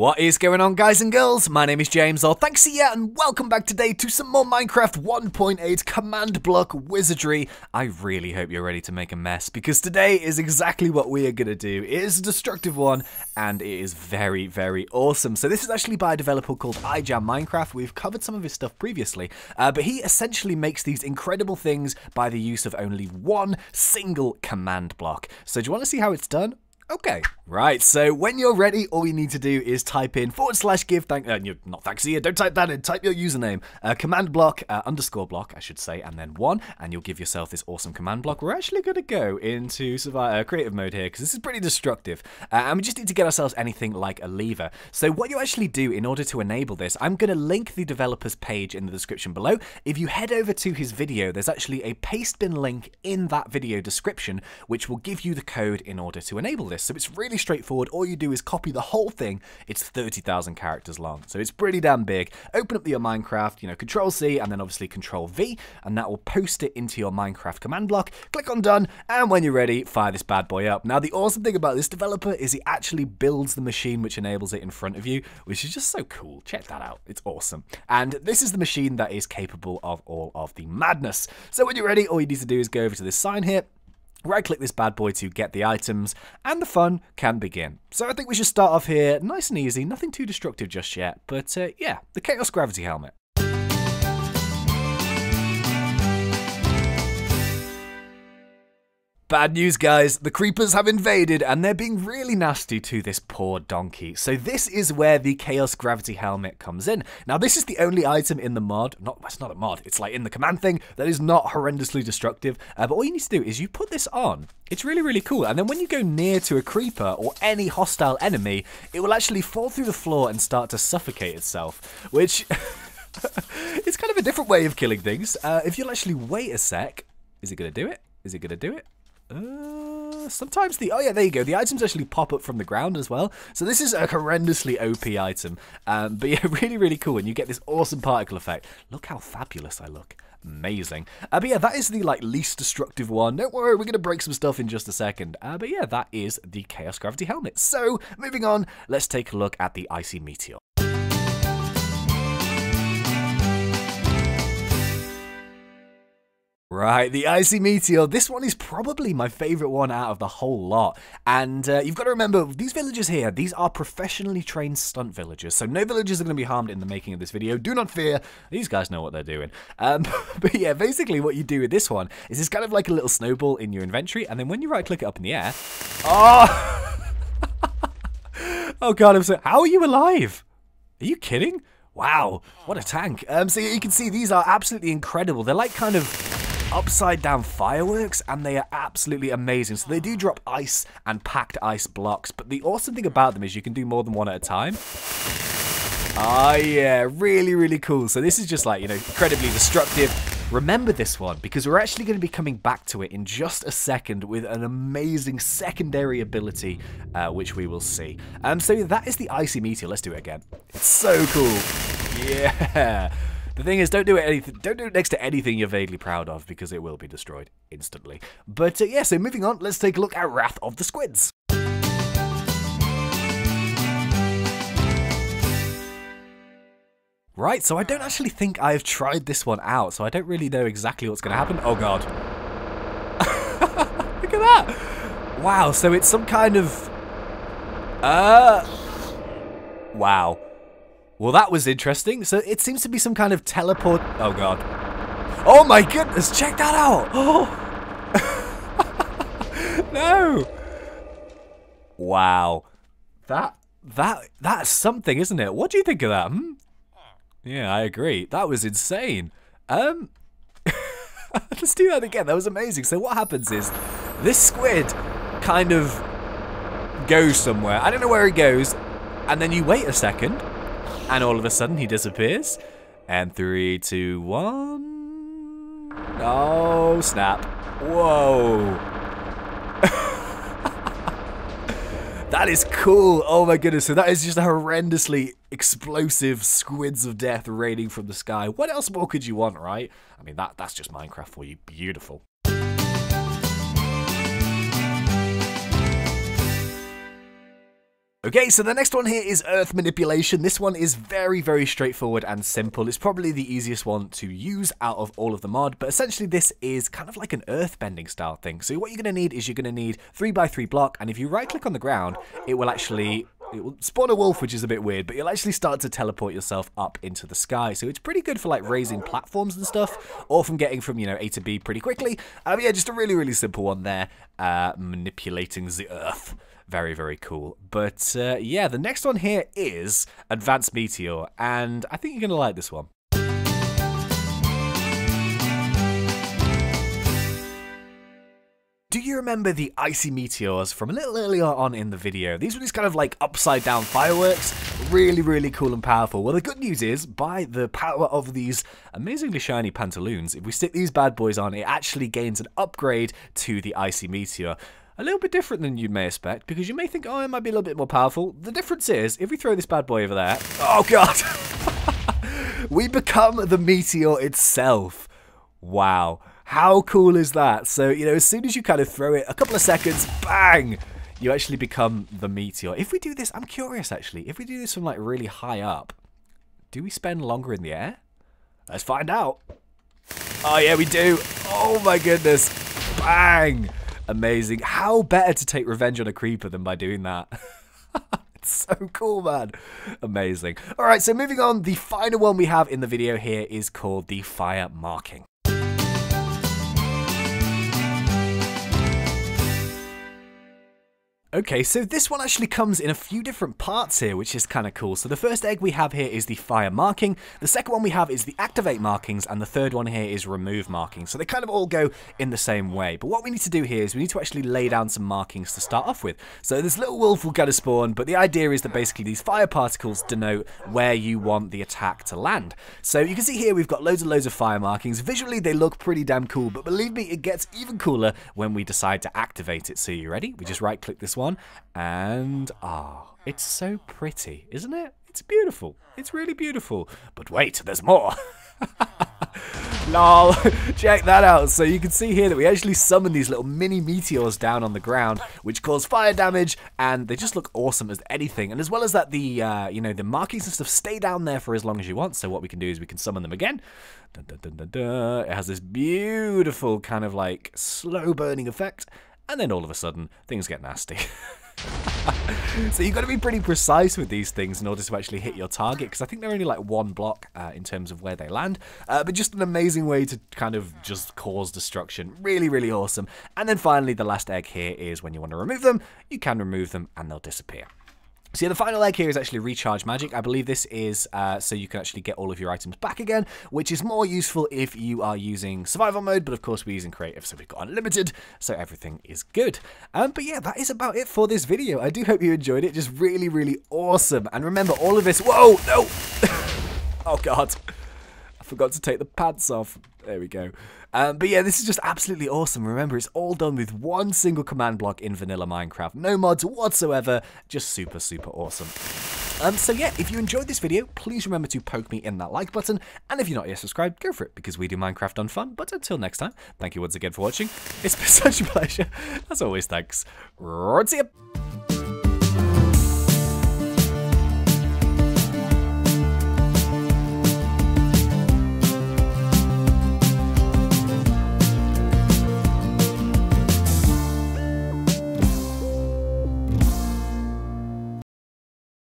What is going on, guys and girls? My name is James, or thanks to you, and welcome back today to some more Minecraft 1.8 command block wizardry. I really hope you're ready to make a mess, because today is exactly what we are going to do. It is a destructive one, and it is very, very awesome. So this is actually by a developer called iJam Minecraft. We've covered some of his stuff previously, but he essentially makes these incredible things by the use of only one single command block. So do you want to see how it's done? Okay, right, so when you're ready, all you need to do is type in /give thank, not thanks here, don't type that in, type your username, command block, underscore block, I should say, and then 1, and you'll give yourself this awesome command block. We're actually going to go into creative mode here, because this is pretty destructive, and we just need to get ourselves anything like a lever. So what you actually do in order to enable this, I'm going to link the developer's page in the description below. If you head over to his video, there's actually a paste bin link in that video description, which will give you the code in order to enable this. So it's really straightforward. All you do is copy the whole thing. It's 30,000 characters long, so it's pretty damn big. Open up your Minecraft, Control C and then obviously Control V, and that will post it into your Minecraft command block. Click on done, and when you're ready, fire this bad boy up. Now, the awesome thing about this developer is he actually builds the machine which enables it in front of you, which is just so cool. Check that out. It's awesome. And this is the machine that is capable of all of the madness. So when you're ready, all you need to do is go over to this sign here, right-click this bad boy to get the items, and the fun can begin. So I think we should start off here nice and easy, nothing too destructive just yet, but yeah, the Chaos Gravity Helmet. Bad news, guys. The creepers have invaded, and they're being really nasty to this poor donkey. So this is where the Chaos Gravity Helmet comes in. Now, this is the only item in the mod. It's not a mod. It's like in the command thing that is not horrendously destructive. But all you need to do is you put this on. It's really, really cool. And then when you go near to a creeper or any hostile enemy, it will actually fall through the floor and start to suffocate itself, which it's kind of a different way of killing things. If you'll actually wait a sec, is it going to do it? Is it going to do it? Sometimes oh yeah, there you go. The items actually pop up from the ground as well. So this is a horrendously OP item. But yeah, really, really cool. And you get this awesome particle effect. Look how fabulous I look. Amazing. But yeah, that is the least destructive one. Don't worry, we're going to break some stuff in just a second. But yeah, that is the Chaos Gravity Helmet. So moving on, let's take a look at the Icy Meteor. Right, the Icy Meteor. This one is probably my favourite one out of the whole lot. And you've got to remember, these villagers here, these are professionally trained stunt villagers. So no villagers are going to be harmed in the making of this video. Do not fear. These guys know what they're doing. But yeah, basically what you do with this one is it's kind of like a little snowball in your inventory. And then when you right-click it up in the air... Oh! Oh god, I'm so... How are you alive? Are you kidding? Wow, what a tank. So you can see these are absolutely incredible. They're like kind of... upside down fireworks, and they are absolutely amazing. So they do drop ice and packed ice blocks, but the awesome thing about them is you can do more than one at a time. Oh yeah, really, really cool. So this is just like, incredibly destructive. Remember this one, because we're actually going to be coming back to it in just a second with an amazing secondary ability, which we will see. So that is the Icy Meteor. Let's do it again. It's so cool. Yeah. The thing is, don't do it next to anything you're vaguely proud of, because it will be destroyed instantly. But yeah, so moving on, let's take a look at Wrath of the Squids. Right, so I don't actually think I've tried this one out, so I don't really know exactly what's going to happen. Oh god. Look at that. Wow, so it's some kind of... Wow. Well, that was interesting. So it seems to be some kind of teleport... Oh, God. Oh, my goodness. Check that out. Oh. No. Wow. That's something, isn't it? What do you think of that? Yeah, I agree. That was insane. Let's do that again. That was amazing. So what happens is this squid kind of goes somewhere. I don't know where he goes. And then you wait a second. And all of a sudden, he disappears. And 3, 2, 1... Oh, snap. Whoa. That is cool. Oh, my goodness. So that is just a horrendously explosive squids of death raining from the sky. What else more could you want, right? I mean, that's just Minecraft for you. Beautiful. Okay, so the next one here is earth manipulation. This one is very, very straightforward and simple. It's probably the easiest one to use out of all of the mod, but essentially this is kind of like an earth bending style thing. So what you're going to need is you're going to need 3x3 block, and if you right click on the ground, it will spawn a wolf, which is a bit weird, but you'll actually start to teleport yourself up into the sky. So it's pretty good for like raising platforms and stuff, or from getting from, A to B pretty quickly. Yeah, just a really, really simple one there, manipulating the earth. Very, very cool. But yeah, the next one here is Advanced Meteor, and I think you're going to like this one. Do you remember the icy meteors from a little earlier on in the video? These were these kind of like upside down fireworks. Really, really cool and powerful. Well, the good news is, by the power of these amazingly shiny pantaloons, if we stick these bad boys on, it actually gains an upgrade to the icy meteor. A little bit different than you may expect, because you may think, oh, it might be a little bit more powerful. The difference is, if we throw this bad boy over there, oh god, we become the meteor itself. Wow, how cool is that? So, as soon as you kind of throw it, a couple of seconds, bang, you actually become the meteor. If we do this, I'm curious actually, if we do this from like really high up, do we spend longer in the air? Let's find out. Oh yeah, we do. Oh my goodness, bang. Amazing. How better to take revenge on a creeper than by doing that? It's so cool, man. Amazing. All right, so moving on, the final one we have in the video here is called the fire marking. Okay, so this one actually comes in a few different parts here, which is kind of cool. So the first egg we have here is the fire marking, the second one we have is the activate markings, and the third one here is remove markings. So they kind of all go in the same way. But what we need to do here is we need to actually lay down some markings to start off with. So this little wolf will get a spawn, but the idea is that basically these fire particles denote where you want the attack to land. So you can see here we've got loads and loads of fire markings. Visually they look pretty damn cool, but believe me, it gets even cooler when we decide to activate it. So you ready? We just right click this one, and it's so pretty, isn't it? It's beautiful. It's really beautiful. But wait, there's more. Lol, check that out. So you can see here that we actually summon these little mini meteors down on the ground, which cause fire damage, and they just look awesome as anything. And as well as that, the the markings and stuff stay down there for as long as you want. So what we can do is we can summon them again. Dun, dun, dun, dun, dun. It has this beautiful kind of like slow burning effect, and then all of a sudden things get nasty. So you've got to be pretty precise with these things in order to actually hit your target, because I think they're only like one block in terms of where they land, but just an amazing way to kind of just cause destruction. Really, really awesome. And then finally, the last egg here is when you want to remove them, you can remove them and they'll disappear. So yeah, the final egg here is actually recharge magic. I believe this is so you can actually get all of your items back again, which is more useful if you are using survival mode, but of course we're using creative, so we've got unlimited, so everything is good. But yeah, that is about it for this video. I do hope you enjoyed it. Just really, really awesome. And remember, all of this... Whoa, no! Oh god, I forgot to take the pants off. There we go. But yeah, this is just absolutely awesome. Remember, it's all done with one single command block in vanilla Minecraft. No mods whatsoever. Just super, super awesome. So yeah, if you enjoyed this video, please remember to poke me in that like button. And if you're not yet subscribed, go for it, because we do Minecraft on fun. But until next time, thank you once again for watching. It's been such a pleasure. As always, thanks. See ya.